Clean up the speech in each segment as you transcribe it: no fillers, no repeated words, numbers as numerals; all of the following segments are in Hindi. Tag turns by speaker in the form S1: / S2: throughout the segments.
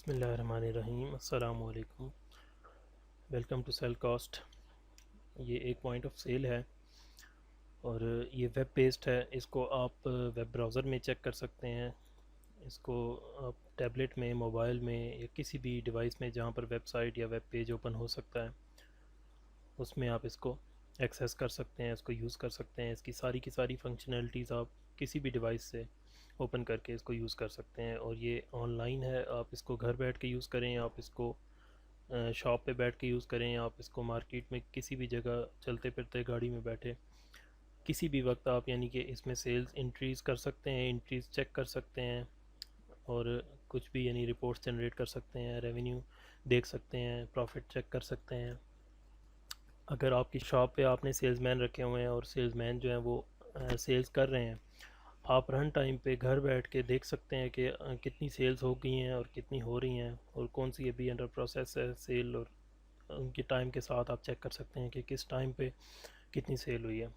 S1: बिस्मिल्लाहिर्रहमानिर्रहीम अस्सलामु अलैकुम। Welcome to sale cost. ये एक पॉइंट ऑफ सेल है और ये वेब बेस्ड है। इसको आप वेब ब्राउज़र में चेक कर सकते हैं। इसको आप टैबलेट में, मोबाइल में या किसी भी डिवाइस में जहाँ पर वेबसाइट या वेब पेज ओपन हो सकता है उसमें आप इसको एक्सेस कर सकते हैं, इसको यूज़ कर सकते हैं। इसकी सारी की सारी फंक्शनैलिटीज़ आप किसी भी डिवाइस से ओपन करके इसको यूज़ कर सकते हैं। और ये ऑनलाइन है, आप इसको घर बैठ के यूज़ करें, आप इसको शॉप पे बैठ के यूज़ करें, आप इसको मार्केट में किसी भी जगह चलते फिरते गाड़ी में बैठे किसी भी वक्त आप यानी कि इसमें सेल्स इंक्रीज़ कर सकते हैं, इंक्रीज़ चेक कर सकते हैं और कुछ भी यानी रिपोर्ट्स जनरेट कर सकते हैं, रेवेन्यू देख सकते हैं, प्रॉफिट चेक कर सकते हैं। अगर आपकी शॉप पे आपने सेल्समैन रखे हुए हैं और सेल्समैन जो हैं वो सेल्स कर रहे हैं, आप रन टाइम पे घर बैठ के देख सकते हैं कि कितनी सेल्स हो गई हैं और कितनी हो रही हैं और कौन सी अभी अंडर प्रोसेस है सेल। और उनके टाइम के साथ आप चेक कर सकते हैं कि किस टाइम पे कितनी सेल हुई है।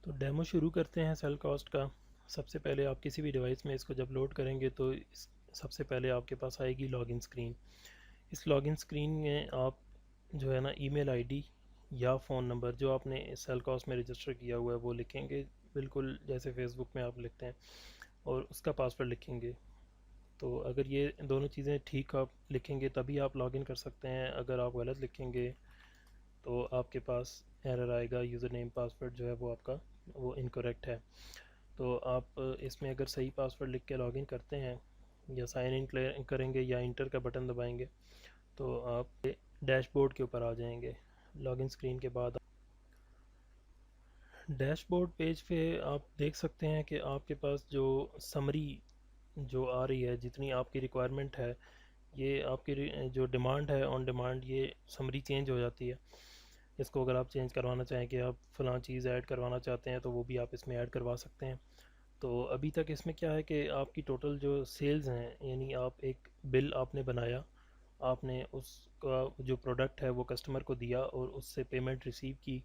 S1: तो डेमो शुरू करते हैं सेल कॉस्ट का। सबसे पहले आप किसी भी डिवाइस में इसको जब लोड करेंगे तो सबसे पहले आपके पास आएगी लॉगिन स्क्रीन। इस लॉगिन स्क्रीन में आप जो है ना ईमेल आईडी या फ़ोन नंबर जो आपने सेल कॉस्ट में रजिस्टर किया हुआ है वो लिखेंगे, बिल्कुल जैसे फेसबुक में आप लिखते हैं, और उसका पासवर्ड लिखेंगे। तो अगर ये दोनों चीज़ें ठीक आप लिखेंगे तभी आप लॉगिन कर सकते हैं। अगर आप गलत लिखेंगे तो आपके पास एरर आएगा, यूज़र नेम पासवर्ड जो है वो आपका वो इनकरेक्ट है। तो आप इसमें अगर सही पासवर्ड लिख के लॉगिन करते हैं या साइन इन करेंगे या इंटर का बटन दबाएंगे तो आप डैशबोर्ड के ऊपर आ जाएंगे। लॉगिन स्क्रीन के बाद डैशबोर्ड पेज पे आप देख सकते हैं कि आपके पास जो समरी जो आ रही है, जितनी आपकी रिक्वायरमेंट है, ये आपकी जो डिमांड है ऑन डिमांड, ये समरी चेंज हो जाती है। इसको अगर आप चेंज करवाना चाहें कि आप फ़लाँ चीज़ ऐड करवाना चाहते हैं तो वो भी आप इसमें ऐड करवा सकते हैं। तो अभी तक इसमें क्या है कि आपकी टोटल जो सेल्स हैं, यानी आप एक बिल आपने बनाया, आपने उसका जो प्रोडक्ट है वो कस्टमर को दिया और उससे पेमेंट रिसीव की,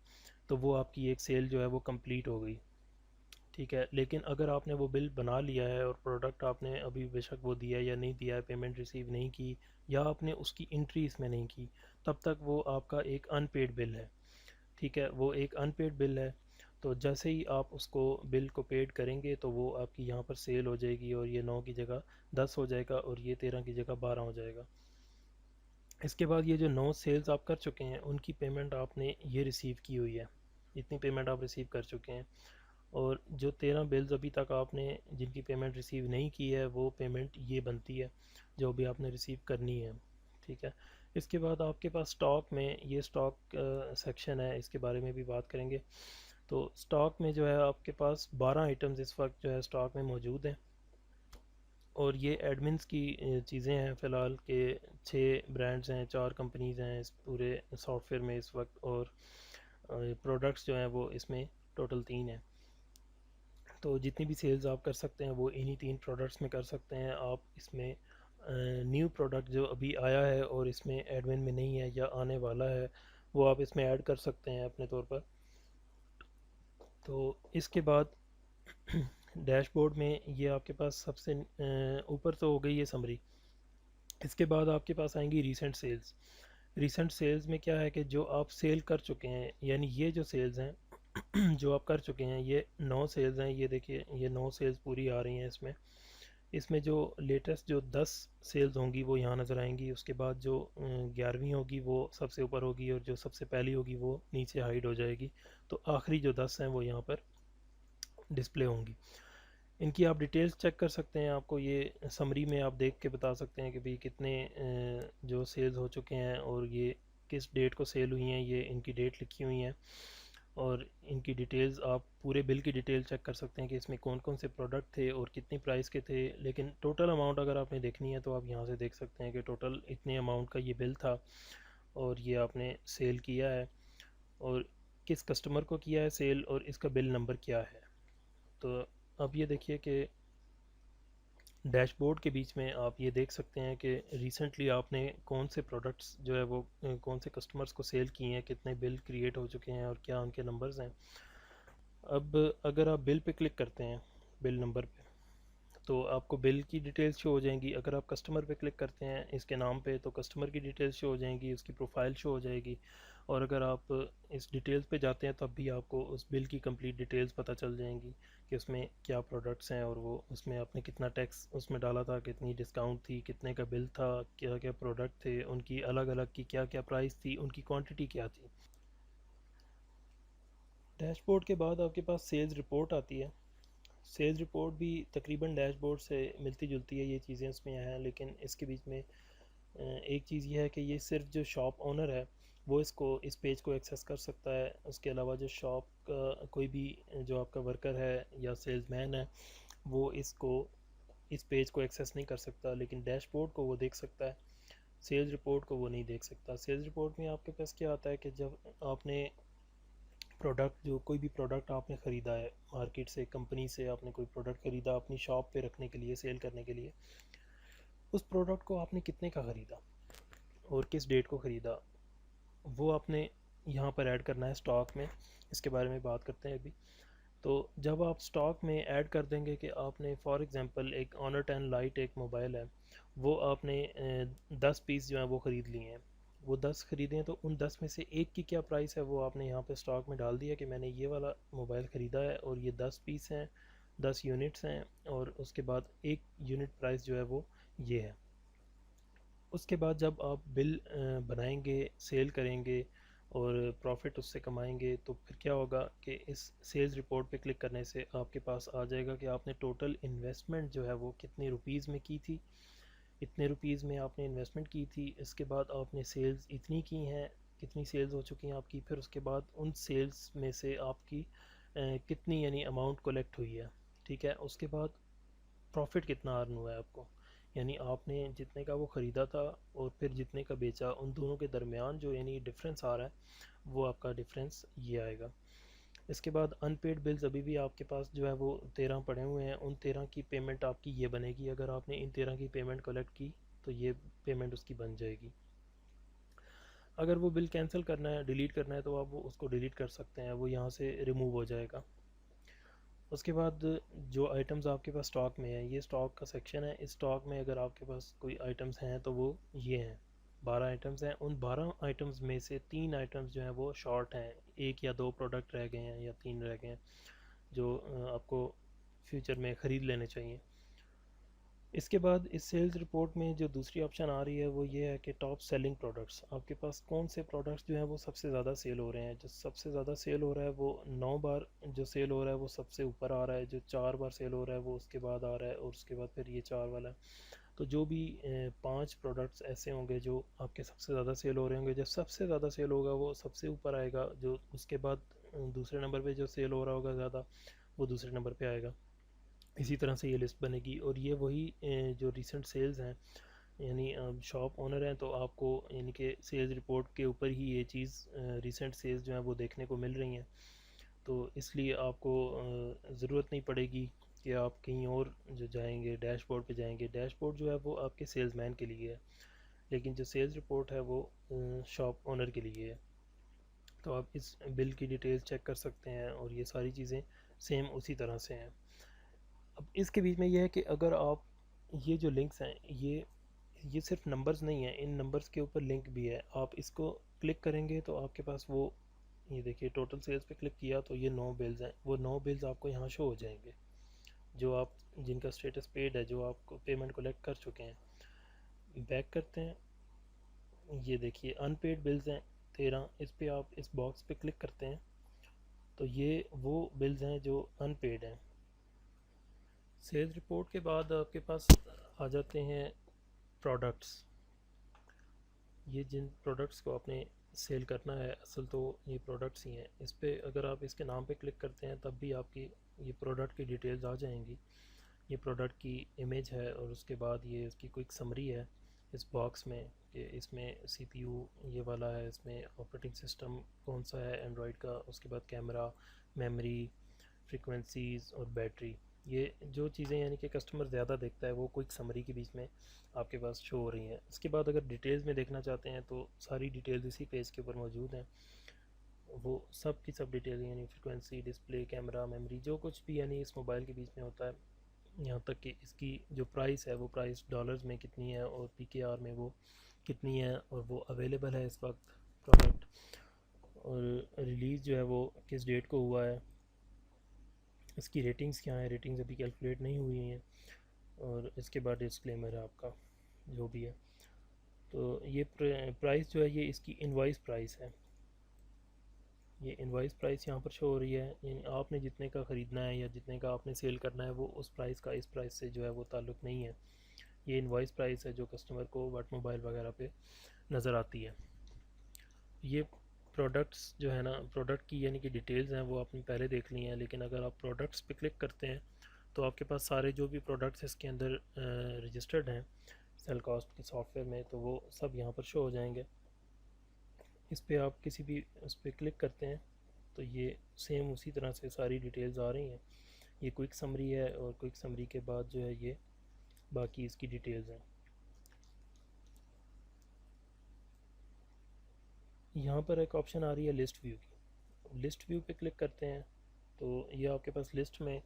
S1: तो वो आपकी एक सेल जो है वो कंप्लीट हो गई। ठीक है, लेकिन अगर आपने वो बिल बना लिया है और प्रोडक्ट आपने अभी बेशक वो दिया या नहीं दिया है, पेमेंट रिसीव नहीं की या आपने उसकी एंट्री इसमें नहीं की, तब तक वो आपका एक अनपेड बिल है। ठीक है, वो एक अनपेड बिल है। तो जैसे ही आप उसको बिल को पेड करेंगे तो वो आपकी यहाँ पर सेल हो जाएगी और ये 9 की जगह 10 हो जाएगा और ये 13 की जगह 12 हो जाएगा। इसके बाद ये जो 9 सेल्स आप कर चुके हैं उनकी पेमेंट आपने ये रिसीव की हुई है, इतनी पेमेंट आप रिसीव कर चुके हैं। और जो 13 बिल्स अभी तक आपने जिनकी पेमेंट रिसीव नहीं की है वो पेमेंट ये बनती है जो भी आपने रिसीव करनी है। ठीक है, इसके बाद आपके पास स्टॉक में ये स्टॉक सेक्शन है, इसके बारे में भी बात करेंगे। तो स्टॉक में जो है आपके पास 12 आइटम्स इस वक्त जो है स्टॉक में मौजूद हैं और ये एडमिन्स की चीज़ें हैं फ़िलहाल के 6 ब्रांड्स हैं, 4 कंपनीज़ हैं इस पूरे सॉफ्टवेयर में इस वक्त, और प्रोडक्ट्स जो हैं वो इसमें टोटल 3 हैं। तो जितनी भी सेल्स आप कर सकते हैं वो इन्हीं 3 प्रोडक्ट्स में कर सकते हैं। आप इसमें न्यू प्रोडक्ट जो अभी आया है और इसमें एडमिन में नहीं है या आने वाला है वो आप इसमें ऐड कर सकते हैं अपने तौर पर। तो इसके बाद डैशबोर्ड में ये आपके पास सबसे ऊपर तो हो गई ये समरी। इसके बाद आपके पास आएंगी रीसेंट सेल्स। रीसेंट सेल्स में क्या है कि जो आप सेल कर चुके हैं, यानी ये जो सेल्स हैं जो आप कर चुके हैं, ये 9 सेल्स हैं। ये देखिए ये 9 सेल्स पूरी आ रही हैं इसमें। इसमें जो लेटेस्ट जो 10 सेल्स होंगी वो यहाँ नज़र आएंगी। उसके बाद जो 11वीं होगी वो सबसे ऊपर होगी और जो सबसे पहली होगी वो नीचे हाइड हो जाएगी। तो आखिरी जो 10 हैं वो यहाँ पर डिस्प्ले होंगी। इनकी आप डिटेल्स चेक कर सकते हैं। आपको ये समरी में आप देख के बता सकते हैं कि भाई कितने जो सेल्स हो चुके हैं और ये किस डेट को सेल हुई हैं, ये इनकी डेट लिखी हुई हैं। और इनकी डिटेल्स आप पूरे बिल की डिटेल चेक कर सकते हैं कि इसमें कौन कौन से प्रोडक्ट थे और कितनी प्राइस के थे। लेकिन टोटल अमाउंट अगर आपने देखनी है तो आप यहाँ से देख सकते हैं कि टोटल इतने अमाउंट का ये बिल था और ये आपने सेल किया है और किस कस्टमर को किया है सेल और इसका बिल नंबर क्या है। तो अब ये देखिए कि डैशबोर्ड के बीच में आप ये देख सकते हैं कि रिसेंटली आपने कौन से प्रोडक्ट्स जो है वो कौन से कस्टमर्स को सेल किए हैं, कितने बिल क्रिएट हो चुके हैं और क्या उनके नंबर्स हैं। अब अगर आप बिल पे क्लिक करते हैं, बिल नंबर पे, तो आपको बिल की डिटेल्स शो हो जाएंगी। अगर आप कस्टमर पे क्लिक करते हैं इसके नाम पे तो कस्टमर की डिटेल्स शो हो जाएंगी, उसकी प्रोफाइल शो हो जाएगी। और अगर आप इस डिटेल्स पे जाते हैं तब भी आपको उस बिल की कंप्लीट डिटेल्स पता चल जाएंगी कि उसमें क्या प्रोडक्ट्स हैं, और वो उसमें आपने कितना टैक्स उसमें डाला था, कितनी डिस्काउंट थी, कितने का बिल था, क्या क्या प्रोडक्ट थे, उनकी अलग अलग की क्या क्या प्राइस थी, उनकी क्वांटिटी क्या थी। डैशबोर्ड के बाद आपके पास सेल्स रिपोर्ट आती है। सेल्स रिपोर्ट भी तकरीबन डैशबोर्ड से मिलती जुलती है, ये चीज़ें उसमें हैं, लेकिन इसके बीच में एक चीज़ ये है कि ये सिर्फ जो शॉप ओनर है वो इसको इस पेज को एक्सेस कर सकता है। उसके अलावा जो शॉप का कोई भी जो आपका वर्कर है या सेल्समैन है वो इसको इस पेज को एक्सेस नहीं कर सकता, लेकिन डैशबोर्ड को वो देख सकता है, सेल्स रिपोर्ट को वो नहीं देख सकता। सेल्स रिपोर्ट में आपके पास क्या आता है कि जब आपने प्रोडक्ट, जो कोई भी प्रोडक्ट आपने ख़रीदा है मार्केट से, कंपनी से आपने कोई प्रोडक्ट ख़रीदा अपनी शॉप पे रखने के लिए, सेल करने के लिए, उस प्रोडक्ट को आपने कितने का ख़रीदा और किस डेट को ख़रीदा, वो आपने यहाँ पर ऐड करना है स्टॉक में। इसके बारे में बात करते हैं अभी। तो जब आप स्टॉक में ऐड कर देंगे कि आपने फॉर एग्ज़ाम्पल एक ऑनर 10 लाइट एक मोबाइल है, वो आपने 10 पीस जो हैं वो ख़रीद लिए हैं, वो 10 ख़रीदे हैं, तो उन 10 में से एक की क्या प्राइस है वो आपने यहाँ पे स्टॉक में डाल दिया कि मैंने ये वाला मोबाइल ख़रीदा है और ये 10 पीस हैं, 10 यूनिट्स हैं, और उसके बाद एक यूनिट प्राइस जो है वो ये है। उसके बाद जब आप बिल बनाएंगे, सेल करेंगे और प्रॉफिट उससे कमाएंगे, तो फिर क्या होगा कि इस सेल्स रिपोर्ट पे क्लिक करने से आपके पास आ जाएगा कि आपने टोटल इन्वेस्टमेंट जो है वो कितने रुपीज़ में की थी, इतने रुपीज़ में आपने इन्वेस्टमेंट की थी, इसके बाद आपने सेल्स इतनी की हैं, कितनी सेल्स हो चुकी हैं आपकी, फिर उसके बाद उन सेल्स में से आपकी कितनी यानी अमाउंट कलेक्ट हुई है। ठीक है, उसके बाद प्रॉफिट कितना अर्न हुआ है आपको, यानी आपने जितने का वो ख़रीदा था और फिर जितने का बेचा, उन दोनों के दरमियान जो यानी डिफरेंस आ रहा है वो आपका डिफरेंस ये आएगा। इसके बाद अनपेड बिल्स अभी भी आपके पास जो है वो 13 पड़े हुए हैं, उन 13 की पेमेंट आपकी ये बनेगी। अगर आपने इन 13 की पेमेंट कलेक्ट की तो ये पेमेंट उसकी बन जाएगी। अगर वो बिल कैंसिल करना है, डिलीट करना है, तो आप वो उसको डिलीट कर सकते हैं, वो यहाँ से रिमूव हो जाएगा। उसके बाद जो आइटम्स आपके पास स्टॉक में है, ये स्टॉक का सेक्शन है। इस स्टॉक में अगर आपके पास कोई आइटम्स हैं तो वो ये हैं, 12 आइटम्स हैं। उन 12 आइटम्स में से 3 आइटम्स जो हैं वो शॉर्ट हैं, एक या दो प्रोडक्ट रह गए हैं या 3 रह गए हैं जो आपको फ्यूचर में ख़रीद लेने चाहिए। इसके बाद इस सेल्स रिपोर्ट में जो दूसरी ऑप्शन आ रही है वो ये है कि टॉप सेलिंग प्रोडक्ट्स, आपके पास कौन से प्रोडक्ट्स जो हैं वो सबसे ज़्यादा सेल हो रहे हैं। जो सबसे ज़्यादा सेल हो रहा है वो 9 बार जो सेल हो रहा है वो सबसे ऊपर आ रहा है, जो 4 बार सेल हो रहा है वो उसके बाद आ रहा है, और उसके बाद फिर ये 4 वाला है। तो जो भी 5 प्रोडक्ट्स ऐसे होंगे जो आपके सबसे ज़्यादा सेल हो रहे होंगे, जब सबसे ज़्यादा सेल होगा वो सबसे ऊपर आएगा, जो उसके बाद दूसरे नंबर पर जो सेल हो रहा होगा ज़्यादा वो दूसरे नंबर पर आएगा। इसी तरह से ये लिस्ट बनेगी, और ये वही जो रिसेंट सेल्स हैं, यानी शॉप ओनर हैं तो आपको यानी कि सेल्स रिपोर्ट के ऊपर ही ये चीज़ रिसेंट सेल्स जो हैं वो देखने को मिल रही हैं। तो इसलिए आपको ज़रूरत नहीं पड़ेगी कि आप कहीं और जो जाएंगे डैशबोर्ड पे जाएंगे। डैशबोर्ड जो है वो आपके सेल्समैन के लिए है, लेकिन जो सेल्स रिपोर्ट है वो शॉप ओनर के लिए है। तो आप इस बिल की डिटेल्स चेक कर सकते हैं, और ये सारी चीज़ें सेम उसी तरह से हैं। अब इसके बीच में यह है कि अगर आप ये जो लिंक्स हैं ये सिर्फ नंबर्स नहीं है, इन नंबर्स के ऊपर लिंक भी है। आप इसको क्लिक करेंगे तो आपके पास वो, ये देखिए टोटल सेल्स पे क्लिक किया तो ये 9 बिल्स हैं, वो 9 बिल्स आपको यहाँ शो हो जाएंगे जो आप, जिनका स्टेटस पेड है, जो आपको पेमेंट कलेक्ट कर चुके हैं। बैक करते हैं, ये देखिए अनपेड बिल्स हैं 13, इस पे आप इस बॉक्स पे क्लिक करते हैं तो ये वो बिल्स हैं जो अनपेड हैं। सेल्स रिपोर्ट के बाद आपके पास आ जाते हैं प्रोडक्ट्स। ये जिन प्रोडक्ट्स को आपने सेल करना है असल तो ये प्रोडक्ट्स ही हैं। इस पे अगर आप इसके नाम पे क्लिक करते हैं तब भी आपकी ये प्रोडक्ट की डिटेल्स आ जाएंगी। ये प्रोडक्ट की इमेज है, और उसके बाद ये इसकी क्विक समरी है इस बॉक्स में कि इसमें सीपीयू ये वाला है, इसमें ऑपरेटिंग सिस्टम कौन सा है एंड्रॉयड का, उसके बाद कैमरा, मेमोरी, फ्रीक्वेंसीज़ और बैटरी। ये जो चीज़ें यानी कि कस्टमर ज़्यादा देखता है वो क्विक समरी के बीच में आपके पास शो हो रही हैं। इसके बाद अगर डिटेल्स में देखना चाहते हैं तो सारी डिटेल्स इसी पेज के ऊपर मौजूद हैं। वो सब की सब डिटेल यानी फ्रीक्वेंसी, डिस्प्ले, कैमरा, मेमोरी, जो कुछ भी यानी इस मोबाइल के बीच में होता है यहाँ तक कि इसकी जो प्राइस है वो प्राइस डॉलर्स में कितनी है और पीकेआर में वो कितनी है, और वो अवेलेबल है इस वक्त प्रोडक्ट, और रिलीज़ जो है वो किस डेट को हुआ है, इसकी रेटिंग्स क्या है, रेटिंग्स अभी कैलकुलेट नहीं हुई हैं, और इसके बाद डिस्क्लेमर है आपका जो भी है। तो ये प्राइस जो है ये इसकी इनवॉइस प्राइस है, ये इनवॉइस प्राइस यहाँ पर शो हो रही है, यानी आपने जितने का ख़रीदना है या जितने का आपने सेल करना है वो उस प्राइस का इस प्राइस से जो है वो ताल्लुक़ नहीं है। ये इनवॉइस प्राइस है जो कस्टमर को बट मोबाइल वगैरह पे नज़र आती है। ये प्रोडक्ट्स जो है ना, प्रोडक्ट की यानी कि डिटेल्स हैं वो आपने पहले देख ली हैं, लेकिन अगर आप प्रोडक्ट्स पे क्लिक करते हैं तो आपके पास सारे जो भी प्रोडक्ट्स इसके अंदर रजिस्टर्ड हैं सेल कॉस्ट के सॉफ्टवेयर में, तो वो सब यहाँ पर शो हो जाएंगे। इस पर आप किसी भी उस पर क्लिक करते हैं तो ये सेम उसी तरह से सारी डिटेल्स आ रही हैं। ये क्विक समरी है, और क्विक समरी के बाद जो है ये बाकी इसकी डिटेल्स हैं। यहाँ पर एक ऑप्शन आ रही है लिस्ट व्यू की, लिस्ट व्यू पे क्लिक करते हैं तो ये आपके पास लिस्ट में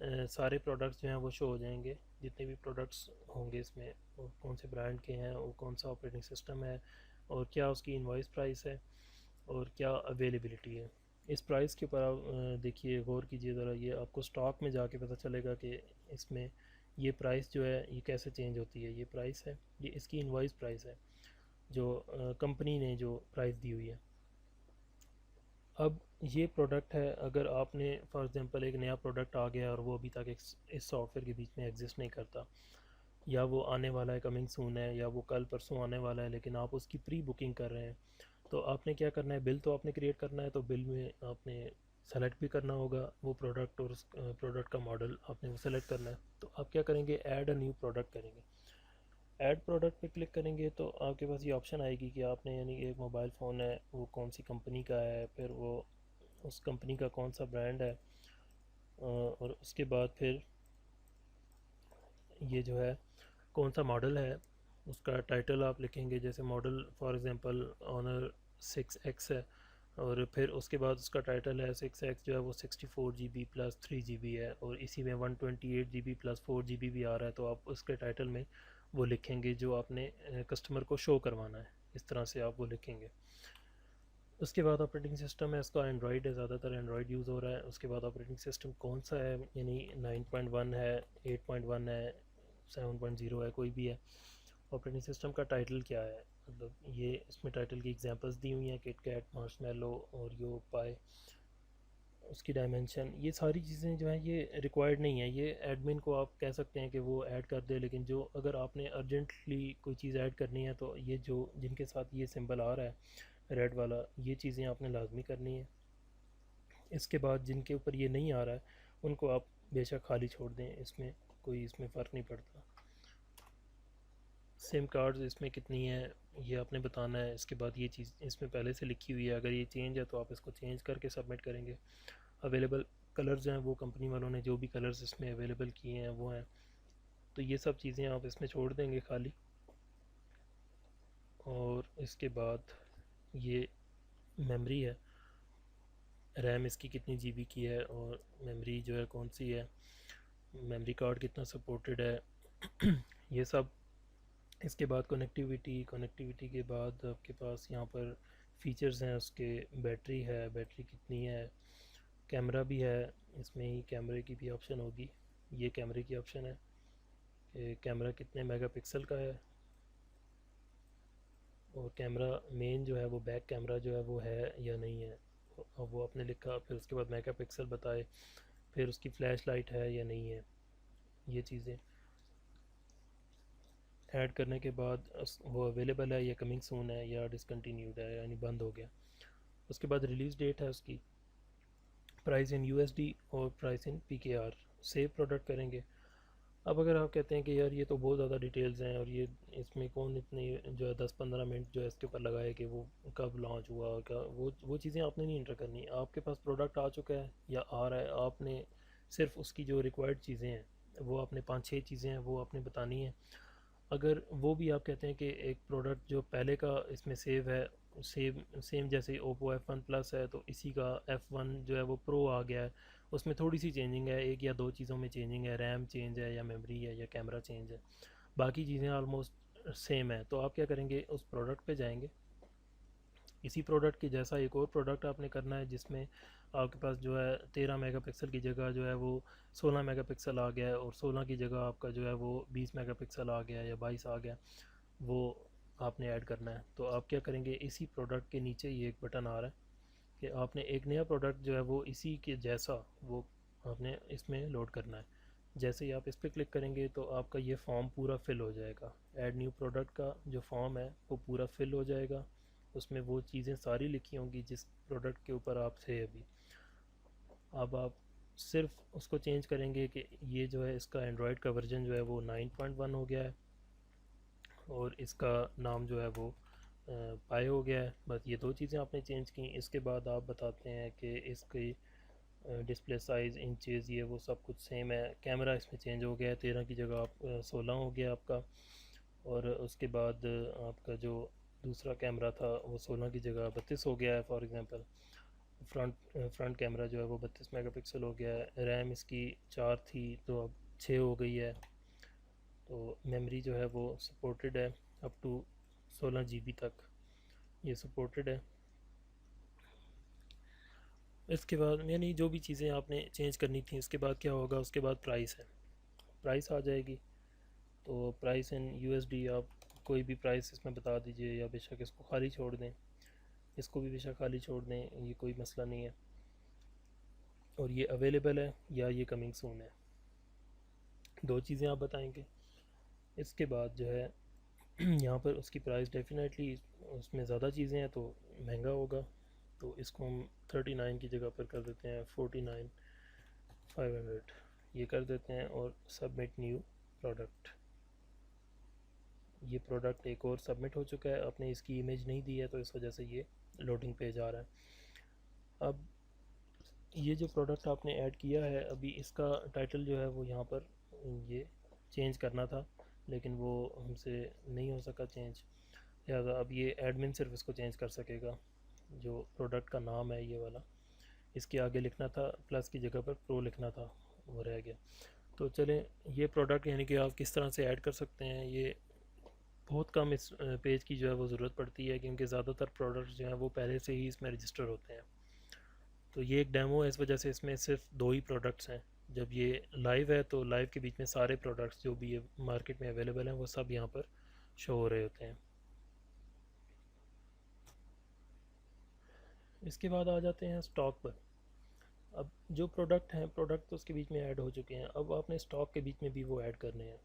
S1: सारे प्रोडक्ट्स जो हैं वो शो हो जाएंगे, जितने भी प्रोडक्ट्स होंगे इसमें, और कौन से ब्रांड के हैं और कौन सा ऑपरेटिंग सिस्टम है और क्या उसकी इनवॉइस प्राइस है और क्या अवेलेबिलिटी है। इस प्राइस के ऊपर आप देखिए, गौर कीजिए ज़रा, ये आपको स्टॉक में जाके पता चलेगा कि इसमें ये प्राइस जो है ये कैसे चेंज होती है। ये प्राइस है, ये इसकी इनवॉइस प्राइस है जो कंपनी ने जो प्राइस दी हुई है। अब ये प्रोडक्ट है, अगर आपने फॉर एग्ज़ाम्पल एक नया प्रोडक्ट आ गया और वो अभी तक इस सॉफ्टवेयर के बीच में एग्जिस्ट नहीं करता, या वो आने वाला है, कमिंग सून है, या वो कल परसों आने वाला है, लेकिन आप उसकी प्री बुकिंग कर रहे हैं, तो आपने क्या करना है, बिल तो आपने क्रिएट करना है, तो बिल में आपने सेलेक्ट भी करना होगा वो प्रोडक्ट, और उस प्रोडक्ट का मॉडल आपने वो सेलेक्ट करना है। तो आप क्या करेंगे, ऐड अ न्यू प्रोडक्ट करेंगे। ऐड प्रोडक्ट पे क्लिक करेंगे तो आपके पास ये ऑप्शन आएगी कि आपने यानी कि एक मोबाइल फ़ोन है वो कौन सी कंपनी का है, फिर वो उस कंपनी का कौन सा ब्रांड है, और उसके बाद फिर ये जो है कौन सा मॉडल है उसका टाइटल आप लिखेंगे, जैसे model for example honour 6X है, और फिर उसके बाद उसका टाइटल है 6X जो है वो 64 GB प्लस 3 GB है, और इसी में 128 GB प्लस 4 GB भी आ रहा है, तो आप उसके टाइटल में वो लिखेंगे जो आपने कस्टमर को शो करवाना है, इस तरह से आप वो लिखेंगे। उसके बाद ऑपरेटिंग सिस्टम है, इसका एंड्रॉयड है, ज़्यादातर एंड्रॉयड यूज़ हो रहा है। उसके बाद ऑपरेटिंग सिस्टम कौन सा है, यानी 9.1 है, 8.1 है, 7.0 है, कोई भी है। ऑपरेटिंग सिस्टम का टाइटल क्या है, मतलब ये इसमें टाइटल की एग्जांपल्स दी हुई हैं, किट कैट, मार्शमेलो, ओरियो, पाई, उसकी डायमेंशन, ये सारी चीज़ें जो हैं ये रिक्वायर्ड नहीं है। ये एडमिन को आप कह सकते हैं कि वो ऐड कर दे, लेकिन जो अगर आपने अर्जेंटली कोई चीज़ ऐड करनी है तो ये जो जिनके साथ ये सिंबल आ रहा है रेड वाला, ये चीज़ें आपने लाजमी करनी है। इसके बाद जिनके ऊपर ये नहीं आ रहा है उनको आप बेशक खाली छोड़ दें, इसमें कोई इसमें फ़र्क नहीं पड़ता। सिम कार्ड्स इसमें कितनी है ये आपने बताना है। इसके बाद ये चीज़ इसमें पहले से लिखी हुई है, अगर ये चेंज है तो आप इसको चेंज करके सबमिट करेंगे। अवेलेबल कलर्स हैं, वो कंपनी वालों ने जो भी कलर्स इसमें अवेलेबल किए हैं वो हैं, तो ये सब चीज़ें आप इसमें छोड़ देंगे खाली। और इसके बाद ये मेमोरी है, रैम इसकी कितनी जीबी की है, और मेमोरी जो है कौन सी है, मेमोरी कार्ड कितना सपोर्टेड है ये सब। इसके बाद कनेक्टिविटी, कनेक्टिविटी के बाद आपके पास यहाँ पर फीचर्स हैं उसके, बैटरी है, बैटरी कितनी है, कैमरा भी है, इसमें ही कैमरे की भी ऑप्शन होगी। ये कैमरे की ऑप्शन है कि कैमरा कितने मेगापिक्सल का है, और कैमरा मेन जो है वो बैक कैमरा जो है वो है या नहीं है, और वो आपने लिखा। फिर उसके बाद मेगापिक्सल बताए, फिर उसकी फ्लैश लाइट है या नहीं है। ये चीज़ें ऐड करने के बाद वो अवेलेबल है या कमिंग सून है या डिसकंटिन्यूड है यानी बंद हो गया। उसके बाद रिलीज़ डेट है उसकी, प्राइस इन यूएसडी और price in PKR. Save product करेंगे। अब अगर आप कहते हैं कि यार ये तो बहुत ज़्यादा डिटेल्स हैं और ये इसमें कौन इतने जो है 10-15 मिनट जो है इसके ऊपर लगाए कि वो कब लॉन्च हुआ और क्या, वो चीज़ें आपने नहीं इंटर करनी। आपके पास प्रोडक्ट आ चुका है या आ रहा है, आपने सिर्फ उसकी जो रिक्वायर्ड चीज़ें हैं वो आपने 5-6 चीज़ें हैं वो आपने बतानी है। अगर वो भी आप कहते हैं कि एक प्रोडक्ट जो पहले का इसमें सेव है, सेम सेम जैसे ओप्पो F1 प्लस है तो इसी का F1 जो है वो प्रो आ गया है, उसमें थोड़ी सी चेंजिंग है, एक या दो चीज़ों में चेंजिंग है, रैम चेंज है या मेमोरी है या कैमरा चेंज है, बाकी चीज़ें ऑलमोस्ट सेम है। तो आप क्या करेंगे, उस प्रोडक्ट पे जाएंगे। इसी प्रोडक्ट की जैसा एक और प्रोडक्ट आपने करना है जिसमें आपके पास जो है 13 मेगापिक्सल की जगह जो है वो 16 मेगापिक्सल आ गया है, और 16 की जगह आपका जो है वो 20 मेगापिक्सल आ गया या 22 आ गया, वो आपने ऐड करना है। तो आप क्या करेंगे, इसी प्रोडक्ट के नीचे ये एक बटन आ रहा है कि आपने एक नया प्रोडक्ट जो है वो इसी के जैसा वो आपने इसमें लोड करना है। जैसे ही आप इस पर क्लिक करेंगे तो आपका ये फॉर्म पूरा फिल हो जाएगा। ऐड न्यू प्रोडक्ट का जो फॉर्म है वो पूरा फिल हो जाएगा, उसमें वो चीज़ें सारी लिखी होंगी जिस प्रोडक्ट के ऊपर आप थे अभी। अब आप सिर्फ उसको चेंज करेंगे कि ये जो है इसका एंड्रॉयड का वर्जन जो है वो 9.1 हो गया है, और इसका नाम जो है वो पाए हो गया है। बस ये दो चीज़ें आपने चेंज की। इसके बाद आप बताते हैं कि इसकी डिस्प्ले साइज़, इंचेस, ये वो सब कुछ सेम है। कैमरा इसमें चेंज हो गया है, 13 की जगह आप 16 हो गया आपका। और उसके बाद आपका जो दूसरा कैमरा था वो 16 की जगह 32 हो गया है फॉर एग्ज़ाम्पल। फ्रंट कैमरा जो है वो 32 मेगापिक्सल हो गया है। रैम इसकी 4 थी तो अब 6 हो गई है। तो मेमोरी जो है वो सपोर्टेड है अप टू 16 GB तक, ये सपोर्टेड है। इसके बाद यानी जो भी चीज़ें आपने चेंज करनी थी, इसके बाद क्या होगा, उसके बाद प्राइस है, प्राइस आ जाएगी। तो प्राइस इन यूएसडी आप कोई भी प्राइस इसमें बता दीजिए, या बेशक इसको खाली छोड़ दें, इसको भी बेशक खाली छोड़ दें, ये कोई मसला नहीं है। और ये अवेलेबल है या ये कमिंग सून है, दो चीज़ें आप बताएंगे। इसके बाद जो है यहाँ पर उसकी प्राइस डेफिनेटली, उसमें ज़्यादा चीज़ें हैं तो महंगा होगा। तो इसको हम 39 की जगह पर कर देते हैं 49,500, ये कर देते हैं। और सबमिट न्यू प्रोडक्ट, ये प्रोडक्ट एक और सबमिट हो चुका है, आपने इसकी इमेज नहीं दी है तो इस वजह से ये लोडिंग पेज आ रहा है। अब ये जो प्रोडक्ट आपने ऐड किया है अभी, इसका टाइटल जो है वो यहाँ पर ये चेंज करना था, लेकिन वो हमसे नहीं हो सका चेंज, लिहाजा अब ये एडमिन सिर्फ इसको चेंज कर सकेगा। जो प्रोडक्ट का नाम है ये वाला, इसके आगे लिखना था प्लस की जगह पर प्रो लिखना था, वो रह गया। तो चलें, ये प्रोडक्ट यानी कि आप किस तरह से ऐड कर सकते हैं, ये बहुत कम इस पेज की जो है वो ज़रूरत पड़ती है, क्योंकि ज़्यादातर प्रोडक्ट्स जो हैं वो पहले से ही इसमें रजिस्टर होते हैं। तो ये एक डेमो है, इस वजह से इसमें सिर्फ दो ही प्रोडक्ट्स हैं। जब ये लाइव है तो लाइव के बीच में सारे प्रोडक्ट्स जो भी ये मार्केट में अवेलेबल हैं वो सब यहाँ पर शो हो रहे होते हैं। इसके बाद आ जाते हैं स्टॉक पर। अब जो प्रोडक्ट हैं, प्रोडक्ट तो उसके बीच में ऐड हो चुके हैं, अब आपने स्टॉक के बीच में भी वो ऐड करने हैं।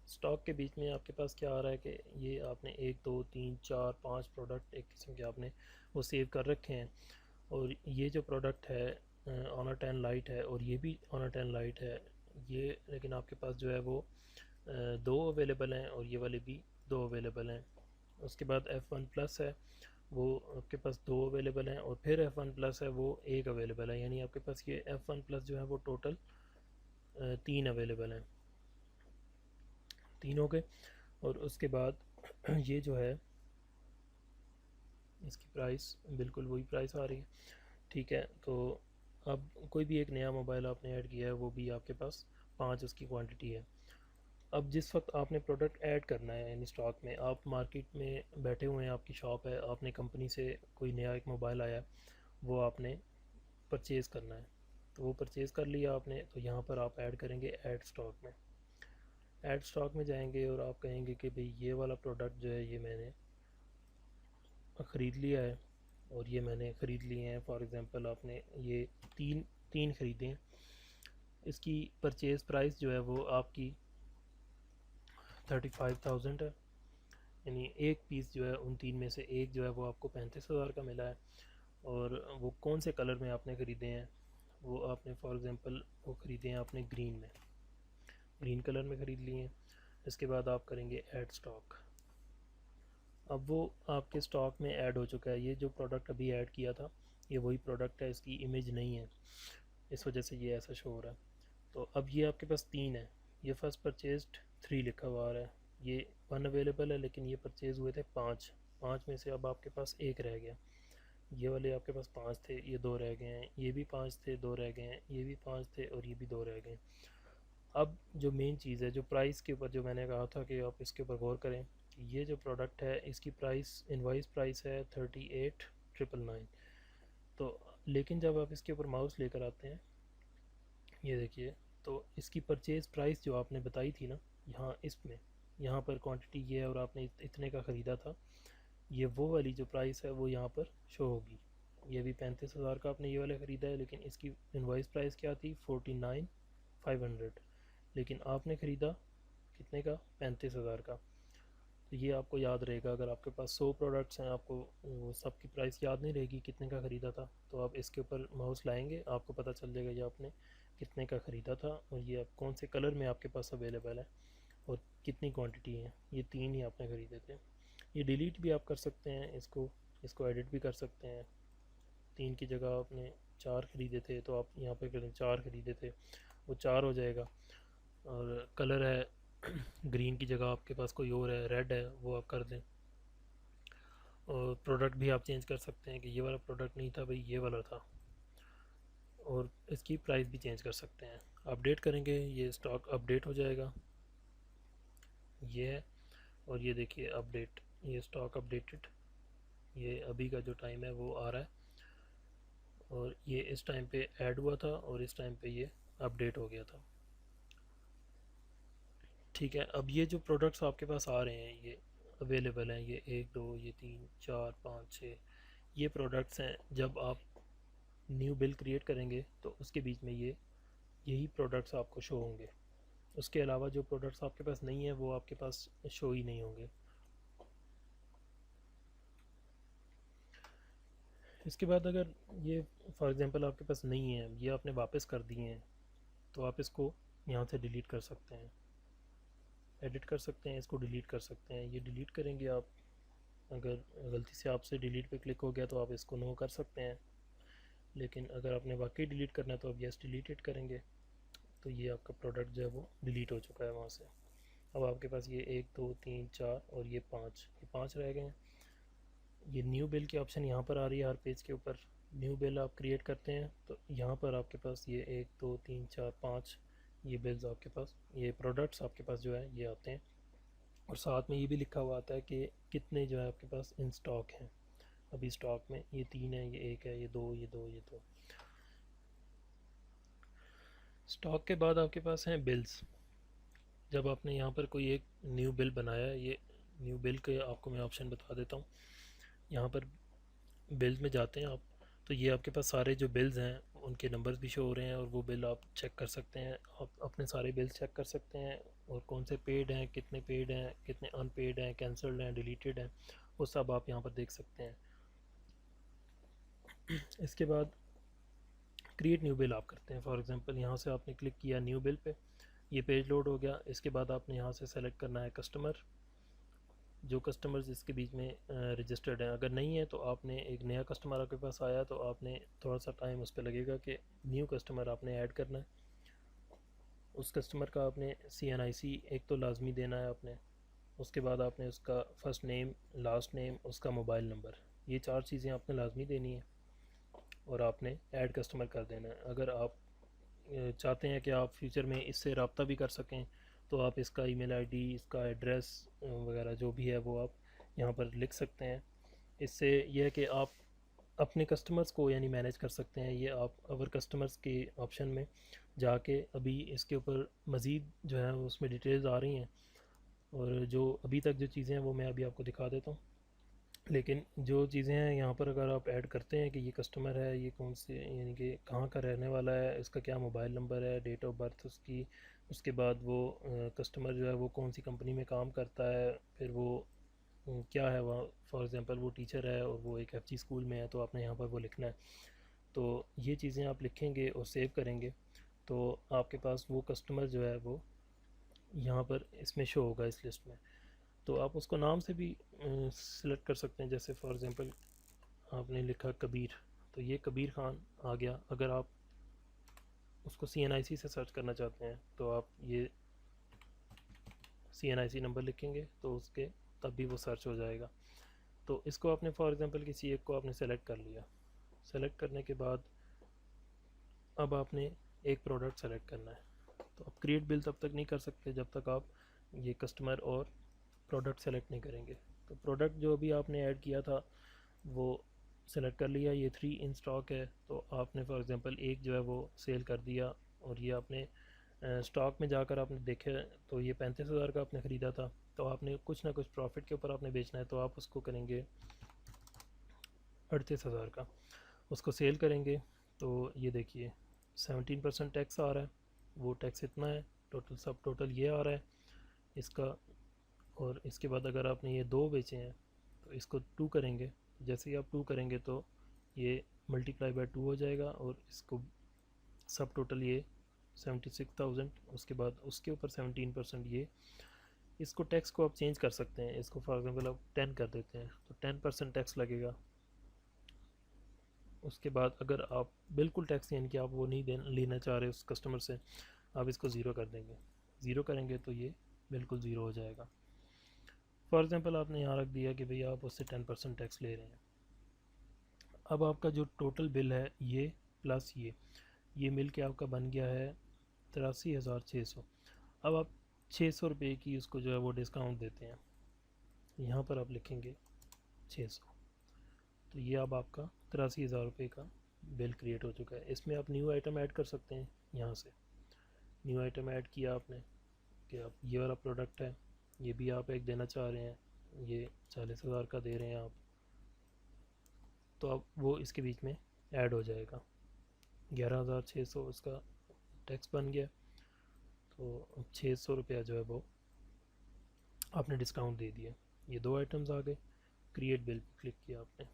S1: स्टॉक के बीच में आपके पास क्या आ रहा है कि ये आपने 1 2 3 4 5 प्रोडक्ट एक किस्म के आपने वो सेव कर रखे हैं। और ये जो प्रोडक्ट है ऑनर 10 लाइट है, और ये भी ऑनर 10 लाइट है ये, लेकिन आपके पास जो है वो दो अवेलेबल हैं, और ये वाले भी दो अवेलेबल हैं। उसके बाद F1 प्लस है, वो आपके पास दो अवेलेबल हैं, और फिर F1 प्लस है वो एक अवेलेबल है, यानी आपके पास ये F1 प्लस जो है वो टोटल 3 अवेलेबल हैं, 3 हो गए। और उसके बाद ये जो है इसकी प्राइस बिल्कुल वही प्राइस आ रही है, ठीक है। तो अब कोई भी एक नया मोबाइल आपने ऐड किया है, वो भी आपके पास 5 उसकी क्वांटिटी है। अब जिस वक्त आपने प्रोडक्ट ऐड करना है यानी स्टॉक में, आप मार्केट में बैठे हुए हैं, आपकी शॉप है, आपने कंपनी से कोई नया एक मोबाइल आया, वो आपने परचेज़ करना है। तो वो परचेज़ कर लिया आपने, तो यहाँ पर आप ऐड करेंगे ऐड स्टॉक में। ऐड स्टॉक में जाएंगे और आप कहेंगे कि भाई ये वाला प्रोडक्ट जो है ये मैंने ख़रीद लिया है, और ये मैंने ख़रीद लिए हैं। फॉर एग्ज़ाम्पल आपने ये तीन तीन ख़रीदे हैं, इसकी परचेज़ प्राइस जो है वो आपकी 35,000 है, यानी एक पीस जो है उन तीन में से एक जो है वो आपको 35,000 का मिला है। और वो कौन से कलर में आपने ख़रीदे हैं, वो आपने फॉर एग्ज़ाम्पल वो ख़रीदे हैं आपने ग्रीन में, ग्रीन कलर में ख़रीद लिए हैं। इसके बाद आप करेंगे ऐड स्टॉक। अब वो आपके स्टॉक में ऐड हो चुका है, ये जो प्रोडक्ट अभी ऐड किया था ये वही प्रोडक्ट है, इसकी इमेज नहीं है, इस वजह से ये ऐसा शो हो रहा है। तो अब ये आपके पास तीन है, ये फर्स्ट परचेज्ड 3 लिखा हुआ आ रहा है, ये 1 अवेलेबल है, लेकिन ये परचेज़ हुए थे 5, 5 में से अब आपके पास एक रह गया। ये वाले आपके पास 5 थे, ये 2 रह गए हैं, ये भी 5 थे, 2 रह गए हैं, ये भी 5 थे और ये भी 2 रह गए हैं। अब जो मेन चीज़ है, जो प्राइस के ऊपर जो मैंने कहा था कि आप इसके ऊपर गौर करें कि ये जो प्रोडक्ट है इसकी प्राइस, इनवाइस प्राइस है 38,999। तो लेकिन जब आप इसके ऊपर माउस लेकर आते हैं, ये देखिए, तो इसकी परचेज़ प्राइस जो आपने बताई थी ना, यहाँ इसमें, यहाँ पर क्वांटिटी ये है और आपने इतने का ख़रीदा था, ये वो वाली जो प्राइस है वो यहाँ पर शो होगी। ये भी 35,000 का आपने ये वाला ख़रीदा है, लेकिन इसकी इनवॉइस प्राइस क्या थी, 49,500, लेकिन आपने ख़रीदा कितने का, 35,000 का। तो ये आपको याद रहेगा, अगर आपके पास 100 प्रोडक्ट्स हैं, आपको वो सब की प्राइस याद नहीं रहेगी कितने का ख़रीदा था, तो आप इसके ऊपर माउस लाएंगे, आपको पता चल जाएगा ये आपने कितने का ख़रीदा था और ये आप कौन से कलर में आपके पास अवेलेबल है और कितनी क्वांटिटी है। ये 3 ही आपने ख़रीदे थे। ये डिलीट भी आप कर सकते हैं, इसको एडिट भी कर सकते हैं। 3 की जगह आपने 4 ख़रीदे थे तो आप यहाँ पे करें 4 ख़रीदे थे, वो 4 हो जाएगा। और कलर है ग्रीन की जगह आपके पास कोई और है, रेड है, वो आप कर दें। और प्रोडक्ट भी आप चेंज कर सकते हैं कि ये वाला प्रोडक्ट नहीं था भाई, ये वाला था। और इसकी प्राइस भी चेंज कर सकते हैं। अपडेट करेंगे, ये स्टॉक अपडेट हो जाएगा, ये है। और ये देखिए अपडेट, ये स्टॉक अपडेटेड, ये अभी का जो टाइम है वो आ रहा है और ये इस टाइम पे ऐड हुआ था और इस टाइम पे ये अपडेट हो गया था। ठीक है, अब ये जो प्रोडक्ट्स आपके पास आ रहे हैं ये अवेलेबल हैं, ये 1 2 ये 3 4 5 6 ये प्रोडक्ट्स हैं। जब आप न्यू बिल क्रिएट करेंगे तो उसके बीच में ये यही प्रोडक्ट्स आपको शो होंगे। उसके अलावा जो प्रोडक्ट्स आपके पास नहीं है वो आपके पास शो ही नहीं होंगे। इसके बाद अगर ये फॉर एग्ज़ाम्पल आपके पास नहीं है, ये आपने वापस कर दिए हैं, तो आप इसको यहाँ से डिलीट कर सकते हैं, एडिट कर सकते हैं, इसको डिलीट कर सकते हैं। ये डिलीट करेंगे आप, अगर गलती से आपसे डिलीट पे क्लिक हो गया तो आप इसको नो कर सकते हैं, लेकिन अगर आपने वाकई डिलीट करना है तो आप यस डिलीटेड करेंगे, तो ये आपका प्रोडक्ट जो है वो डिलीट हो चुका है वहाँ से। अब आपके पास ये 1 2 3 4 और ये 5 रह गए हैं। ये न्यू बिल की ऑप्शन यहाँ पर आ रही है हर पेज के ऊपर। न्यू बिल आप क्रिएट करते हैं तो यहाँ पर आपके पास ये 1 2 3 4 5 ये बिल्स आपके पास, ये प्रोडक्ट्स आपके पास जो है ये आते हैं। और साथ में ये भी लिखा हुआ आता है कि कितने जो है आपके पास इन स्टॉक हैं। अभी स्टॉक में ये 3 है, ये 1 है, ये 2 ये 2 ये 2। स्टॉक के बाद आपके पास हैं बिल्स। जब आपने यहाँ पर कोई एक न्यू बिल बनाया है, ये न्यू बिल के आपको मैं ऑप्शन बता देता हूँ। यहाँ पर बिल्स में जाते हैं आप, तो ये आपके पास सारे जो बिल्स हैं उनके नंबर्स भी शो हो रहे हैं और वो बिल आप चेक कर सकते हैं। आप अपने सारे बिल्स चेक कर सकते हैं और कौन से पेड हैं, कितने अनपेड हैं, कैंसल्ड हैं, डिलीटेड हैं, वो सब आप यहाँ पर देख सकते हैं। इसके बाद क्रिएट न्यू बिल आप करते हैं। फॉर एग्जांपल यहाँ से आपने क्लिक किया न्यू बिल पे, ये पेज लोड हो गया। इसके बाद आपने यहाँ से सेलेक्ट करना है कस्टमर, जो कस्टमर्स इसके बीच में रजिस्टर्ड हैं। अगर नहीं है तो आपने, एक नया कस्टमर आपके पास आया तो आपने थोड़ा सा टाइम उस पर लगेगा कि न्यू कस्टमर आपने ऐड करना है। उस कस्टमर का आपने CNIC एक तो लाजमी देना है आपने, उसके बाद आपने उसका फ़र्स्ट नेम, लास्ट नेम, उसका मोबाइल नंबर, ये 4 चीज़ें आपने लाजमी देनी है और आपने ऐड कस्टमर कर देना है। अगर आप चाहते हैं कि आप फ्यूचर में इससे रब्ता भी कर सकें तो आप इसका ईमेल आईडी, इसका एड्रेस वगैरह जो भी है वो आप यहाँ पर लिख सकते हैं। इससे यह है कि आप अपने कस्टमर्स को यानी मैनेज कर सकते हैं। ये आप अवर कस्टमर्स के ऑप्शन में जाके अभी इसके ऊपर मज़ीद जो है उसमें डिटेल्स आ रही हैं और जो अभी तक जो चीज़ें हैं वो मैं अभी आपको दिखा देता हूँ। लेकिन जो चीज़ें हैं यहाँ पर अगर आप ऐड करते हैं कि ये कस्टमर है, ये कौन से यानी कि कहाँ का रहने वाला है, इसका क्या मोबाइल नंबर है, डेट ऑफ बर्थ उसकी, उसके बाद वो कस्टमर जो है वो कौन सी कंपनी में काम करता है, फिर वो क्या है वहाँ, फॉर एग्ज़ाम्पल वो टीचर है और वो एक FG स्कूल में है तो आपने यहाँ पर वो लिखना है। तो ये चीज़ें आप लिखेंगे और सेव करेंगे तो आपके पास वो कस्टमर जो है वो यहाँ पर इसमें शो होगा इस लिस्ट में। तो आप उसको नाम से भी सिलेक्ट कर सकते हैं। जैसे फॉर एग्ज़ाम्पल आपने लिखा कबीर, तो ये कबीर ख़ान आ गया। अगर आप उसको CNIC से सर्च करना चाहते हैं तो आप ये CNIC नंबर लिखेंगे तो उसके तब भी वो सर्च हो जाएगा। तो इसको आपने फॉर एग्ज़ाम्पल किसी एक को आपने सेलेक्ट कर लिया। सेलेक्ट करने के बाद अब आपने एक प्रोडक्ट सेलेक्ट करना है। तो आप क्रिएट बिल तब तक नहीं कर सकते जब तक आप ये कस्टमर और प्रोडक्ट सेलेक्ट नहीं करेंगे। तो प्रोडक्ट जो अभी आपने ऐड किया था वो सेलेक्ट कर लिया, ये 3 इन स्टॉक है। तो आपने फॉर एग्ज़ाम्पल एक जो है वो सेल कर दिया, और ये आपने स्टॉक में जाकर आपने देखे तो ये 35,000 का आपने ख़रीदा था, तो आपने कुछ ना कुछ प्रॉफिट के ऊपर आपने बेचना है, तो आप उसको करेंगे 38,000 का, उसको सेल करेंगे। तो ये देखिए 17% टैक्स आ रहा है, वो टैक्स इतना है, टोटल सब टोटल ये आ रहा है इसका। और इसके बाद अगर आपने ये दो बेचे हैं तो इसको 2 करेंगे। जैसे ही आप 2 करेंगे तो ये मल्टीप्लाई बाय 2 हो जाएगा, और इसको सब टोटल ये 76,000, उसके बाद उसके ऊपर 17% ये। इसको टैक्स को आप चेंज कर सकते हैं, इसको फॉर एग्जांपल आप 10 कर देते हैं तो 10% टैक्स लगेगा। उसके बाद अगर आप बिल्कुल टैक्स यानी कि आप वो नहीं लेना चाह रहे उस कस्टमर से, आप इसको ज़ीरो कर देंगे। ज़ीरो करेंगे तो ये बिल्कुल ज़ीरो हो जाएगा। फॉर एग्ज़ाम्पल आपने यहाँ रख दिया कि भैया आप उससे 10% टैक्स ले रहे हैं। अब आपका जो टोटल बिल है ये प्लस ये मिल के आपका बन गया है 83,600। अब आप 600 रुपये की उसको जो है वो डिस्काउंट देते हैं, यहाँ पर आप लिखेंगे 600। तो ये अब आपका 83,000 रुपये का बिल क्रिएट हो चुका है। इसमें आप न्यू आइटम ऐड कर सकते हैं। यहाँ से न्यू आइटम ऐड किया आपने कि आप ये वाला प्रोडक्ट है, ये भी आप एक देना चाह रहे हैं, ये 40,000 का दे रहे हैं आप, तो अब वो इसके बीच में ऐड हो जाएगा। 11,600 उसका टैक्स बन गया, तो अब 600 रुपया जो है वो आपने डिस्काउंट दे दिया। ये दो आइटम्स आ गए। क्रिएट बिल पर क्लिक किया आपने,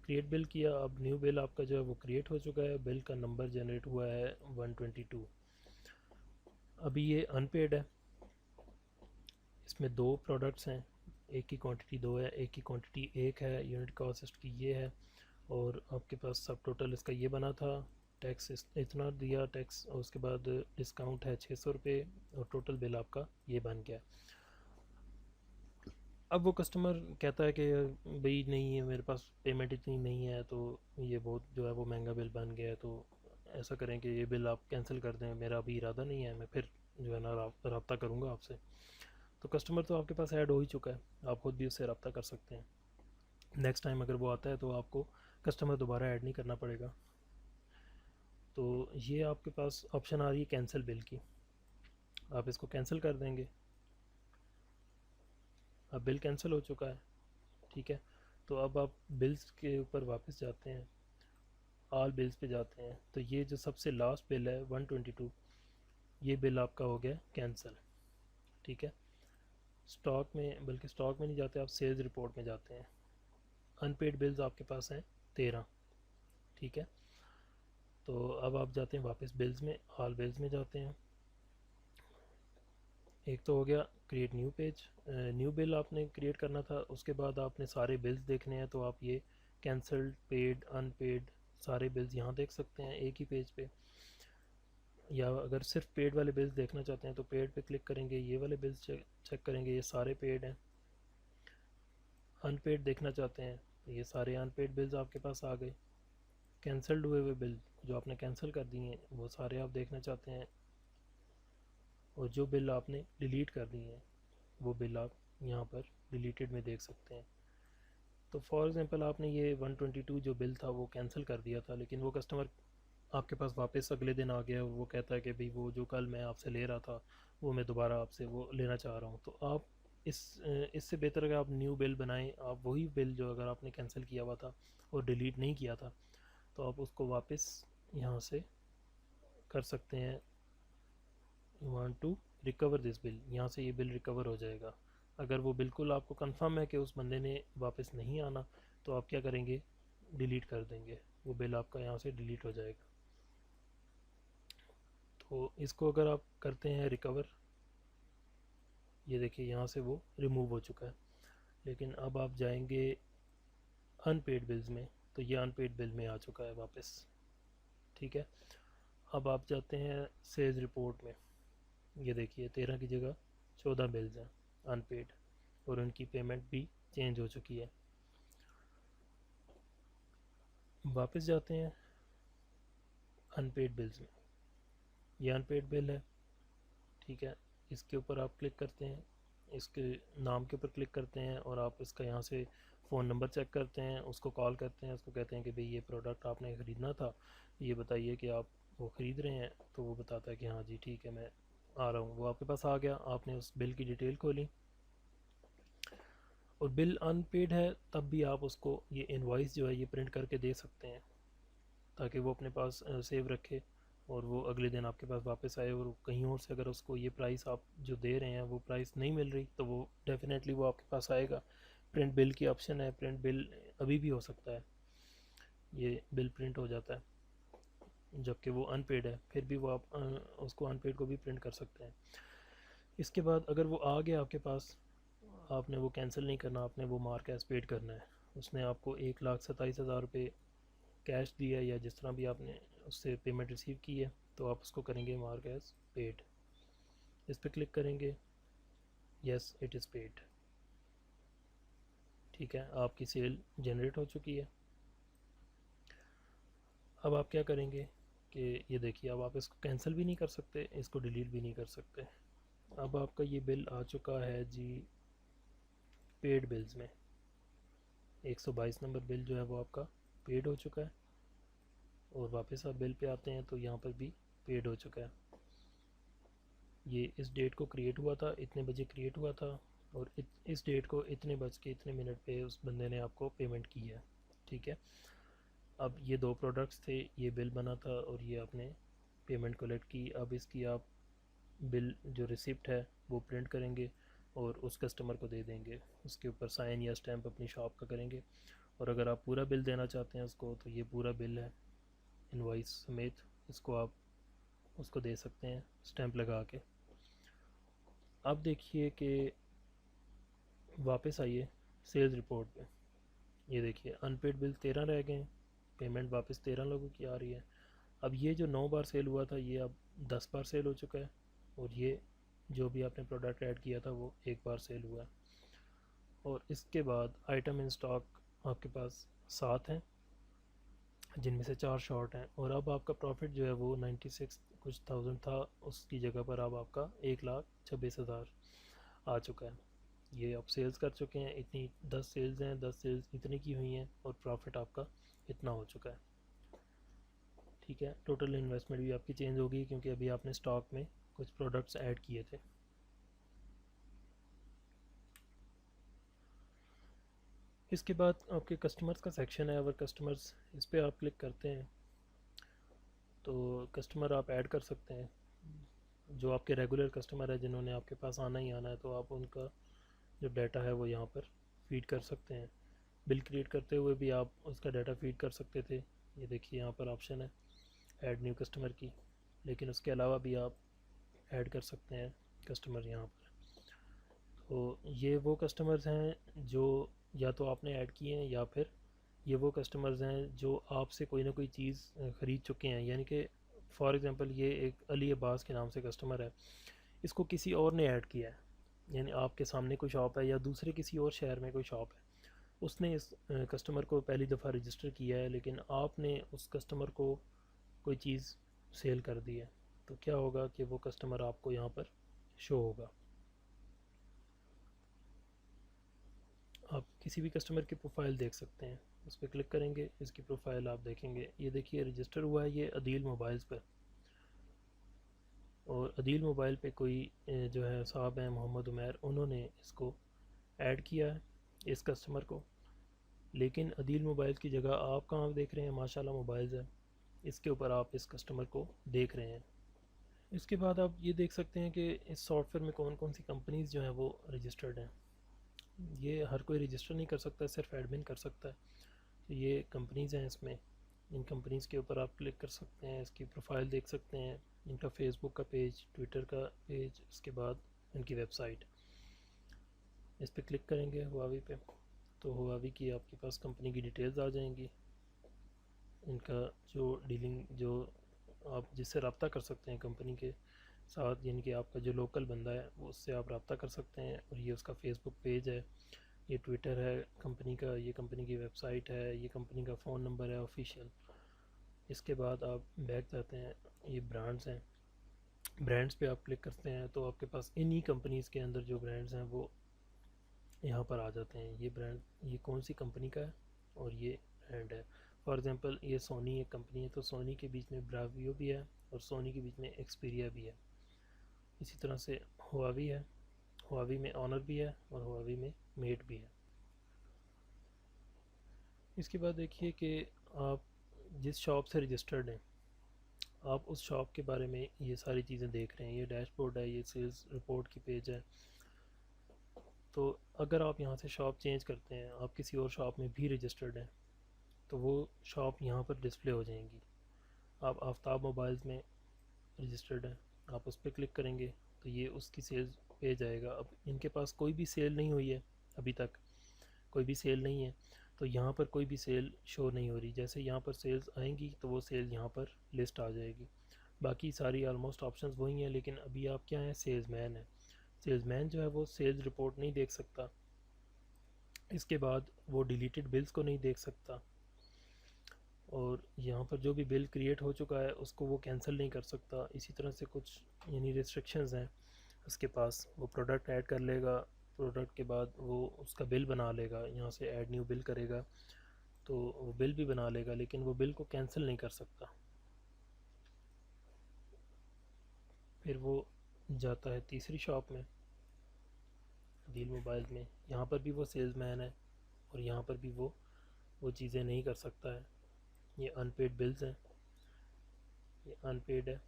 S1: क्रिएट बिल किया। अब न्यू बिल आपका जो है वो क्रिएट हो चुका है। बिल का नंबर जनरेट हुआ है 122। अभी ये अनपेड है, इसमें दो प्रोडक्ट्स हैं, एक की क्वांटिटी दो है, एक की क्वांटिटी एक है, यूनिट कॉस्ट इसकी ये है, और आपके पास सब टोटल इसका ये बना था। टैक्स इतना दिया टैक्स, और उसके बाद डिस्काउंट है 600 रुपये, और टोटल बिल आपका ये बन गया। अब वो कस्टमर कहता है कि भाई नहीं है मेरे पास पेमेंट इतनी नहीं है, तो ये बहुत जो है वो महंगा बिल बन गया है, तो ऐसा करें कि ये बिल आप कैंसिल कर दें, मेरा अभी इरादा नहीं है, मैं फिर जो है ना रब्ता करूँगा आपसे। तो कस्टमर तो आपके पास ऐड हो ही चुका है, आप खुद भी उससे रब्ता कर सकते हैं। नेक्स्ट टाइम अगर वो आता है तो आपको कस्टमर दोबारा ऐड नहीं करना पड़ेगा। तो ये आपके पास ऑप्शन आ रही है कैंसिल बिल की, आप इसको कैंसिल कर देंगे। अब बिल कैंसिल हो चुका है, ठीक है। तो अब आप बिल्स के ऊपर वापस जाते हैं, ऑल बिल्स पे जाते हैं, तो ये जो सबसे लास्ट बिल है 122, ये बिल आपका हो गया कैंसिल, ठीक है। स्टॉक में, बल्कि स्टॉक में नहीं जाते, आप सेल्स रिपोर्ट में जाते हैं। अनपेड बिल्स आपके पास हैं 13, ठीक है। तो अब आप जाते हैं वापस बिल्स में, ऑल बिल्स में जाते हैं। एक तो हो गया create new page, new bill आपने क्रिएट करना था। उसके बाद आपने सारे बिल्स देखने हैं, तो आप ये कैंसल्ड, पेड, अनपेड सारे बिल्स यहाँ देख सकते हैं एक ही पेज पे। या अगर सिर्फ पेड वाले बिल्स देखना चाहते हैं तो पेड पे क्लिक करेंगे, ये वाले बिल्स चेक करेंगे, ये सारे पेड हैं। अनपेड देखना चाहते हैं तो ये सारे अनपेड बिल्स आपके पास आ गए। कैंसल्ड हुए हुए बिल जो आपने कैंसिल कर दिए हैं वो सारे आप देखना चाहते हैं, और जो बिल आपने डिलीट कर दिए हैं वो बिल आप यहाँ पर डिलीटेड में देख सकते हैं। तो फॉर एग्ज़ाम्पल आपने ये 122 जो बिल था वो कैंसिल कर दिया था, लेकिन वो कस्टमर आपके पास वापस अगले दिन आ गया, वो कहता है कि भाई वो जो कल मैं आपसे ले रहा था वो मैं दोबारा आपसे वो लेना चाह रहा हूँ। तो आप इस इससे बेहतर अगर आप न्यू बिल बनाएं, आप वही बिल जो अगर आपने कैंसिल किया हुआ था और डिलीट नहीं किया था, तो आप उसको वापस यहाँ से कर सकते हैं। You want to recover this bill, यहाँ से ये बिल रिकवर हो जाएगा। अगर वो बिल्कुल आपको कंफर्म है कि उस बंदे ने वापस नहीं आना, तो आप क्या करेंगे, डिलीट कर देंगे, वो बिल आपका यहाँ से डिलीट हो जाएगा। तो इसको अगर आप करते हैं रिकवर, ये देखिए यहाँ से वो रिमूव हो चुका है। लेकिन अब आप जाएंगे अनपेड बिल्स में, तो ये अनपेड बिल में आ चुका है वापस, ठीक है। अब आप जाते हैं सेल्स रिपोर्ट में, ये देखिए 13 की जगह 14 बिल्स हैं अनपेड। और उनकी पेमेंट भी चेंज हो चुकी है। वापस जाते हैं अनपेड बिल्स में। ये अनपेड बिल है, ठीक है। इसके ऊपर आप क्लिक करते हैं, इसके नाम के ऊपर क्लिक करते हैं और आप इसका यहाँ से फ़ोन नंबर चेक करते हैं, उसको कॉल करते हैं, उसको कहते हैं कि भाई ये प्रोडक्ट आपने ख़रीदना था, ये बताइए कि आप वो ख़रीद रहे हैं। तो वो बताता है कि हाँ जी ठीक है मैं आ रहा हूँ। वो आपके पास आ गया, आपने उस बिल की डिटेल खोली और बिल अनपेड है तब भी आप उसको ये इनवॉइस जो है ये प्रिंट करके दे सकते हैं, ताकि वो अपने पास सेव रखे और वो अगले दिन आपके पास वापस आए। और कहीं और से अगर उसको ये प्राइस आप जो दे रहे हैं वो प्राइस नहीं मिल रही तो वो डेफिनेटली वो आपके पास आएगा। प्रिंट बिल की ऑप्शन है, प्रिंट बिल अभी भी हो सकता है, ये बिल प्रिंट हो जाता है जबकि वो अनपेड है, फिर भी वो आप उसको अनपेड को भी प्रिंट कर सकते हैं। इसके बाद अगर वो आ गया आपके पास, आपने वो कैंसिल नहीं करना, आपने वो मार्क एज पेड करना है। उसने आपको 1,27,000 रुपये कैश दिया है या जिस तरह भी आपने उससे पेमेंट रिसीव की है, तो आप उसको करेंगे मार्क एज पेड। इस पर क्लिक करेंगे, यस इट इज़ पेड, ठीक है, आपकी सेल जनरेट हो चुकी है। अब आप क्या करेंगे कि ये देखिए, अब आप इसको कैंसिल भी नहीं कर सकते, इसको डिलीट भी नहीं कर सकते। अब आपका ये बिल आ चुका है जी पेड बिल्स में। 122 नंबर बिल जो है वो आपका पेड हो चुका है। और वापस आप बिल पे आते हैं तो यहाँ पर भी पेड हो चुका है। ये इस डेट को क्रिएट हुआ था, इतने बजे क्रिएट हुआ था और इस डेट को इतने बज के इतने मिनट पे उस बंदे ने आपको पेमेंट की है, ठीक है। अब ये दो प्रोडक्ट्स थे, ये बिल बना था और ये आपने पेमेंट कलेक्ट की। अब इसकी आप बिल जो रिसिप्ट है वो प्रिंट करेंगे और उस कस्टमर को दे देंगे, उसके ऊपर साइन या स्टैंप अपनी शॉप का करेंगे। और अगर आप पूरा बिल देना चाहते हैं उसको, तो ये पूरा बिल है इनवॉइस समेत, इसको आप उसको दे सकते हैं स्टैंप लगा के। अब देखिए कि वापस आइए सेल्स रिपोर्ट पे, ये देखिए अनपेड बिल 13 रह गए हैं, पेमेंट वापस 13 लोगों की आ रही है। अब ये जो 9 बार सेल हुआ था ये अब 10 बार सेल हो चुका है और ये जो भी आपने प्रोडक्ट ऐड किया था वो एक बार सेल हुआ है। और इसके बाद आइटम इन स्टॉक आपके पास 7 हैं, जिनमें से 4 शॉर्ट हैं। और अब आपका प्रॉफिट जो है वो 96 कुछ थाउजेंड था, उसकी जगह पर अब आपका 1,26,000 आ चुका है। ये आप सेल्स कर चुके हैं, इतनी 10 सेल्स हैं, 10 सेल्स इतनी की हुई हैं और प्रॉफिट आपका इतना हो चुका है, ठीक है। टोटल इन्वेस्टमेंट भी आपकी चेंज होगी क्योंकि अभी आपने स्टॉक में कुछ प्रोडक्ट्स ऐड किए थे। इसके बाद आपके कस्टमर्स का सेक्शन है। अगर कस्टमर्स इस पर आप क्लिक करते हैं तो कस्टमर आप ऐड कर सकते हैं, जो आपके रेगुलर कस्टमर है जिन्होंने आपके पास आना ही आना है, तो आप उनका जो डाटा है वो यहाँ पर फीड कर सकते हैं। बिल क्रिएट करते हुए भी आप उसका डाटा फीड कर सकते थे, ये देखिए यहाँ पर ऑप्शन है ऐड न्यू कस्टमर की। लेकिन उसके अलावा भी आप ऐड कर सकते हैं कस्टमर यहाँ पर। तो ये वो कस्टमर्स हैं जो या तो आपने ऐड किए हैं या फिर ये वो कस्टमर्स हैं जो आपसे कोई ना कोई चीज़ ख़रीद चुके हैं। यानी कि फॉर एग्ज़ाम्पल ये एक अली अब्बास के नाम से कस्टमर है, इसको किसी और ने ऐड किया है, यानी आपके सामने कोई शॉप है या दूसरे किसी और शहर में कोई शॉप है, उसने इस कस्टमर को पहली दफ़ा रजिस्टर किया है, लेकिन आपने उस कस्टमर को कोई चीज़ सेल कर दी है। तो क्या होगा कि वो कस्टमर आपको यहाँ पर शो होगा। आप किसी भी कस्टमर की प्रोफाइल देख सकते हैं, उस पर क्लिक करेंगे, इसकी प्रोफाइल आप देखेंगे। ये देखिए रजिस्टर हुआ है ये अदील मोबाइल्स पर, और अदील मोबाइल पे कोई जो है साहब हैं मोहम्मद उमैर, उन्होंने इसको ऐड किया है इस कस्टमर को। लेकिन अदील मोबाइल की जगह आप कहाँ देख रहे हैं, माशाल्लाह मोबाइल्स है, इसके ऊपर आप इस कस्टमर को देख रहे हैं। इसके बाद आप ये देख सकते हैं कि इस सॉफ्टवेयर में कौन कौन सी कंपनीज़ जो हैं वो रजिस्टर्ड हैं। ये हर कोई रजिस्टर नहीं कर सकता, सिर्फ एडमिन कर सकता है। तो ये कंपनीज़ हैं, इसमें इन कंपनीज़ के ऊपर आप क्लिक कर सकते हैं, इसकी प्रोफाइल देख सकते हैं, इनका फेसबुक का पेज, ट्विटर का पेज, उसके बाद इनकी वेबसाइट। इस पर क्लिक करेंगे हुआवी पे, तो हुआवी की आपके पास कंपनी की डिटेल्स आ जाएंगी, इनका जो डीलिंग जो आप जिससे रब्ता कर सकते हैं कंपनी के साथ, यानी कि आपका जो लोकल बंदा है वो उससे आप रब्ता कर सकते हैं। और ये उसका फेसबुक पेज है, ये ट्विटर है कंपनी का, ये कंपनी की वेबसाइट है, ये कंपनी का फ़ोन नंबर है ऑफिशियल। इसके बाद आप बैक जाते हैं, ये ब्रांड्स हैं, ब्रांड्स पे आप क्लिक करते हैं तो आपके पास इन्हीं कंपनीज़ के अंदर जो ब्रांड्स हैं वो यहाँ पर आ जाते हैं। ये ब्रांड, ये कौन सी कंपनी का है और ये ब्रांड है। फॉर एग्जांपल ये सोनी एक कंपनी है, तो सोनी के बीच में ब्रावियो भी है और सोनी के बीच में एक्सपीरिया भी है। इसी तरह से हुआवी है, हुआवी में ऑनर भी है और हुआवी में मेट भी है। इसके बाद देखिए कि आप जिस शॉप से रजिस्टर्ड हैं, आप उस शॉप के बारे में ये सारी चीज़ें देख रहे हैं। ये डैशबोर्ड है, ये सेल्स रिपोर्ट की पेज है। तो अगर आप यहाँ से शॉप चेंज करते हैं, आप किसी और शॉप में भी रजिस्टर्ड हैं, तो वो शॉप यहाँ पर डिस्प्ले हो जाएंगी। आप आफ्ताब मोबाइल्स में रजिस्टर्ड हैं, आप उस पर क्लिक करेंगे तो ये उसकी सेल्स पेज आएगा। अब इनके पास कोई भी सेल नहीं हुई है, अभी तक कोई भी सेल नहीं है, तो यहाँ पर कोई भी सेल शो नहीं हो रही। जैसे यहाँ पर सेल्स आएंगी तो वो सेल यहाँ पर लिस्ट आ जाएगी। बाकी सारी ऑलमोस्ट ऑप्शंस वही हैं, लेकिन अभी आप क्या हैं, सेल्समैन है। सेल्समैन जो है वो सेल्स रिपोर्ट नहीं देख सकता, इसके बाद वो डिलीटेड बिल्स को नहीं देख सकता, और यहाँ पर जो भी बिल क्रिएट हो चुका है उसको वो कैंसिल नहीं कर सकता। इसी तरह से कुछ यानी रिस्ट्रिक्शंस हैं उसके पास। वो प्रोडक्ट ऐड कर लेगा, प्रोडक्ट के बाद वो उसका बिल बना लेगा, यहाँ से ऐड न्यू बिल करेगा तो वो बिल भी बना लेगा, लेकिन वो बिल को कैंसिल नहीं कर सकता। फिर वो जाता है तीसरी शॉप में, डील मोबाइल में। यहाँ पर भी वो सेल्समैन है और यहाँ पर भी वो चीज़ें नहीं कर सकता है। ये अनपेड बिल्स हैं, ये अनपेड है,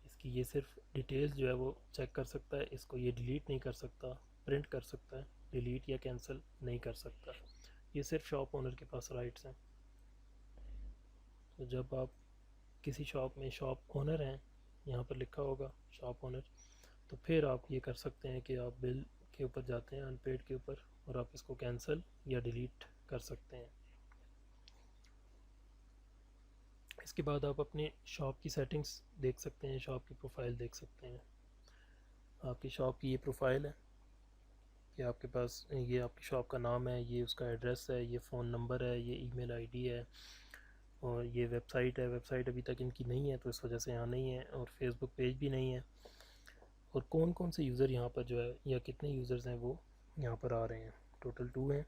S1: इसकी ये सिर्फ डिटेल्स जो है वो चेक कर सकता है, इसको ये डिलीट नहीं कर सकता। प्रिंट कर सकता है, डिलीट या कैंसिल नहीं कर सकता। ये सिर्फ शॉप ओनर के पास राइट्स हैं। तो जब आप किसी शॉप में शॉप ओनर हैं, यहाँ पर लिखा होगा शॉप ओनर, तो फिर आप ये कर सकते हैं कि आप बिल के ऊपर जाते हैं, अनपेड के ऊपर, और आप इसको कैंसिल या डिलीट कर सकते हैं। इसके बाद आप अपने शॉप की सेटिंग्स देख सकते हैं, शॉप की प्रोफाइल देख सकते हैं। आपकी शॉप की ये प्रोफाइल है कि आपके पास ये आपकी शॉप का नाम है, ये उसका एड्रेस है, ये फ़ोन नंबर है, ये ईमेल आईडी है, और ये वेबसाइट है। वेबसाइट अभी तक इनकी नहीं है तो इस वजह से यहाँ नहीं है, और फेसबुक पेज भी नहीं है। और कौन कौन से यूज़र यहाँ पर जो है, या कितने यूज़र्स हैं वो यहाँ पर आ रहे हैं। टोटल 2 हैं,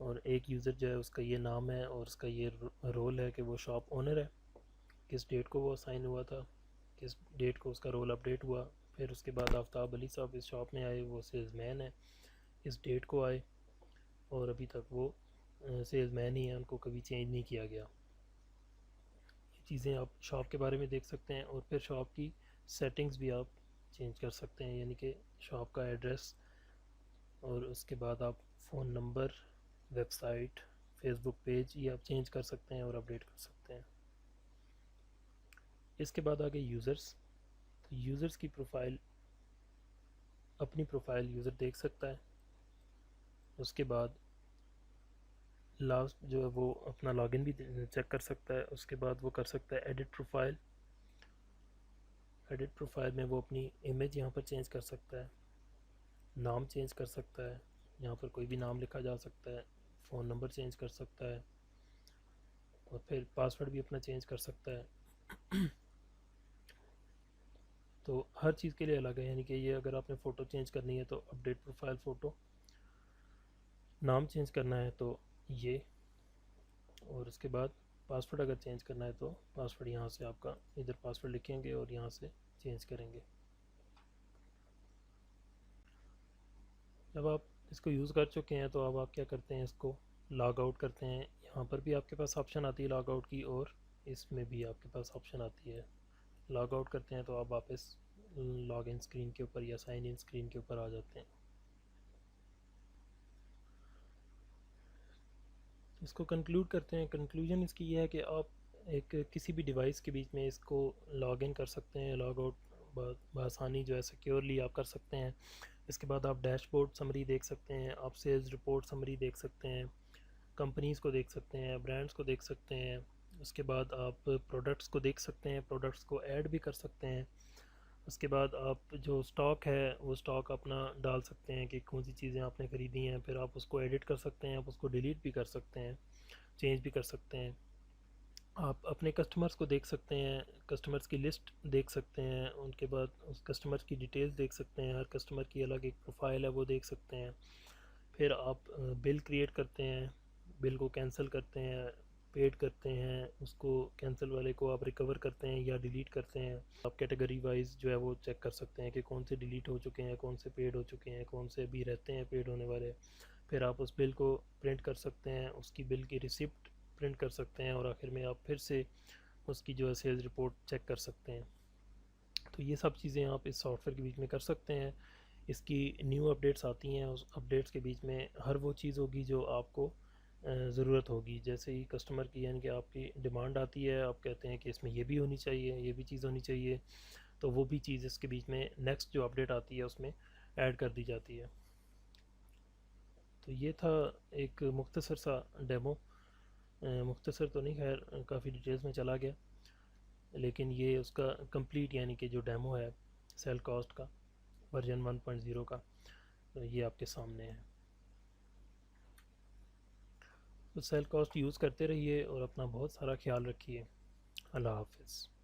S1: और एक यूज़र जो है उसका ये नाम है और उसका ये रोल है कि वो शॉप ओनर है, किस डेट को वो असाइन हुआ था, किस डेट को उसका रोल अपडेट हुआ। फिर उसके बाद आफ्ताब अली साहब इस शॉप में आए, वो सेल्समैन है, इस डेट को आए, और अभी तक वो सेल्समैन ही है, उनको कभी चेंज नहीं किया गया। ये चीज़ें आप शॉप के बारे में देख सकते हैं। और फिर शॉप की सेटिंग्स भी आप चेंज कर सकते हैं, यानी कि शॉप का एड्रेस, और उसके बाद आप phone number, website, Facebook page, ये आप चेंज कर सकते हैं और अपडेट कर सकते हैं। इसके बाद आगे यूज़र्स। तो यूज़र्स की प्रोफाइल, अपनी प्रोफाइल यूज़र देख सकता है। उसके बाद लास्ट जो है वो अपना लॉगिन भी चेक कर सकता है। उसके बाद वो कर सकता है एडिट प्रोफाइल। एडिट प्रोफाइल में वो अपनी इमेज यहाँ पर चेंज कर सकता है, नाम चेंज कर सकता है, यहाँ पर कोई भी नाम लिखा जा सकता है, फ़ोन नंबर चेंज कर सकता है, और फिर पासवर्ड भी अपना चेंज कर सकता है। तो हर चीज़ के लिए अलग है, यानी कि ये अगर आपने फ़ोटो चेंज करनी है तो अपडेट प्रोफाइल फ़ोटो, नाम चेंज करना है तो ये, और उसके बाद पासवर्ड अगर चेंज करना है तो पासवर्ड यहाँ से आपका इधर पासवर्ड लिखेंगे और यहाँ से चेंज करेंगे। जब आप इसको यूज़ कर चुके हैं तो अब आप क्या करते हैं, इसको लॉग आउट करते हैं। यहाँ पर भी आपके पास ऑप्शन आती है लॉग आउट की, और इसमें भी आपके पास ऑप्शन आती है। लॉग आउट करते हैं तो आप वापस लॉग इन स्क्रीन के ऊपर या साइन इन स्क्रीन के ऊपर आ जाते हैं। इसको कंक्लूड करते हैं। कंक्लूजन इसकी ये है कि आप एक किसी भी डिवाइस के बीच में इसको लॉग इन कर सकते हैं, लॉग आउट बआसानी जो है सिक्योरली आप कर सकते हैं। इसके बाद आप डैशबोर्ड समरी देख सकते हैं, आप सेल्स रिपोर्ट समरी देख सकते हैं, कंपनीज़ को देख सकते हैं, ब्रांड्स को देख सकते हैं। उसके बाद आप प्रोडक्ट्स को देख सकते हैं, प्रोडक्ट्स को ऐड भी कर सकते हैं। उसके बाद आप जो स्टॉक है वो स्टॉक अपना डाल सकते हैं कि कौन सी चीज़ें आपने ख़रीदी हैं, फिर आप उसको एडिट कर सकते हैं, आप उसको डिलीट भी कर सकते हैं, चेंज भी कर सकते हैं। आप अपने कस्टमर्स को देख सकते हैं, कस्टमर्स की लिस्ट देख सकते हैं, उनके बाद उस कस्टमर की डिटेल्स देख सकते हैं, हर कस्टमर की अलग एक प्रोफाइल है वो देख सकते हैं। फिर आप बिल क्रिएट करते हैं, बिल को कैंसिल करते हैं, पेड करते हैं, उसको कैंसिल वाले को आप रिकवर करते हैं या डिलीट करते हैं। आप कैटेगरी वाइज जो है वो चेक कर सकते हैं कि कौन से डिलीट हो चुके हैं, कौन से पेड हो चुके हैं, कौन से अभी रहते हैं पेड होने वाले। फिर आप उस बिल को प्रिंट कर सकते हैं, उसकी बिल की रिसिप्ट प्रिंट कर सकते हैं और आखिर में आप फिर से उसकी जो है सेल्स रिपोर्ट चेक कर सकते हैं। तो ये सब चीज़ें आप इस सॉफ्टवेयर के बीच में कर सकते हैं। इसकी न्यू अपडेट्स आती हैं, उस अपडेट्स के बीच में हर वो चीज़ होगी जो आपको ज़रूरत होगी। जैसे ही कस्टमर की यानी कि आपकी डिमांड आती है, आप कहते हैं कि इसमें ये भी होनी चाहिए, ये भी चीज़ होनी चाहिए, तो वो भी चीज़ इसके बीच में नेक्स्ट जो अपडेट आती है उसमें ऐड कर दी जाती है। तो ये था एक मुख्तसर सा डेमो। मुख्तसर तो नहीं, खैर काफ़ी डिटेल्स में चला गया, लेकिन ये उसका कंप्लीट यानी कि जो डेमो है सेल कॉस्ट का वर्जन 1.0 का, तो ये आपके सामने है। तो सेल कॉस्ट यूज़ करते रहिए और अपना बहुत सारा ख्याल रखिए। अल्लाह हाफिज़।